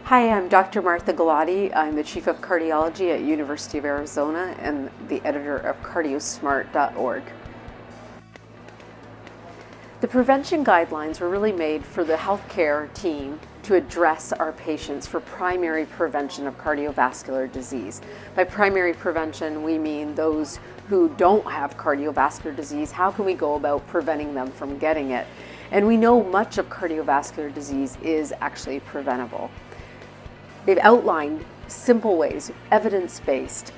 Hi, I'm Dr. Martha Galati. I'm the Chief of Cardiology at University of Arizona and the editor of Cardiosmart.org. The prevention guidelines were really made for the healthcare team to address our patients for primary prevention of cardiovascular disease. By primary prevention, we mean those who don't have cardiovascular disease. How can we go about preventing them from getting it? And we know much of cardiovascular disease is actually preventable. They've outlined simple ways, evidence-based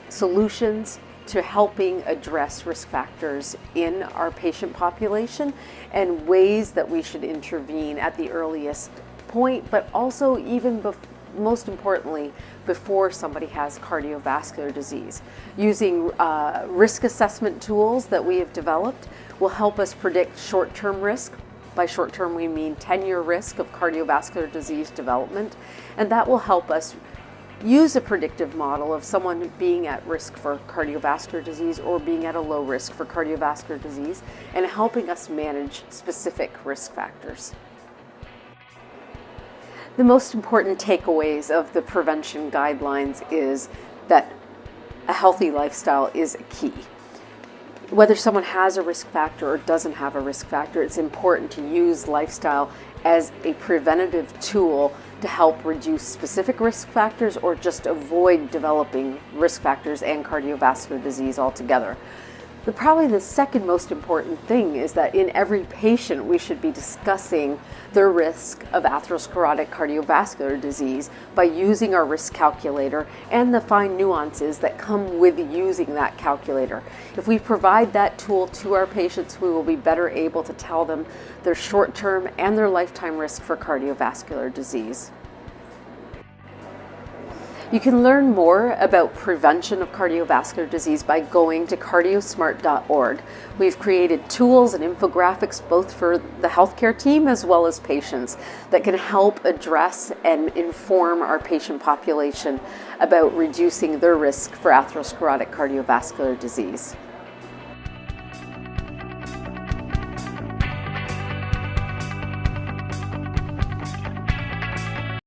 solutions to helping address risk factors in our patient population and ways that we should intervene at the earliest point, but also even most importantly, before somebody has cardiovascular disease. Using risk assessment tools that we have developed will help us predict short-term risk. By short-term, we mean 10-year risk of cardiovascular disease development, and that will help us use a predictive model of someone being at risk for cardiovascular disease or being at a low risk for cardiovascular disease and helping us manage specific risk factors. The most important takeaways of the prevention guidelines is that a healthy lifestyle is key. Whether someone has a risk factor or doesn't have a risk factor, it's important to use lifestyle as a preventative tool to help reduce specific risk factors or just avoid developing risk factors and cardiovascular disease altogether. Probably the second most important thing is that in every patient we should be discussing the risk of atherosclerotic cardiovascular disease by using our risk calculator and the fine nuances that come with using that calculator. If we provide that tool to our patients, we will be better able to tell them their short-term and their lifetime risk for cardiovascular disease. You can learn more about prevention of cardiovascular disease by going to Cardiosmart.org. We've created tools and infographics both for the healthcare team as well as patients that can help address and inform our patient population about reducing their risk for atherosclerotic cardiovascular disease.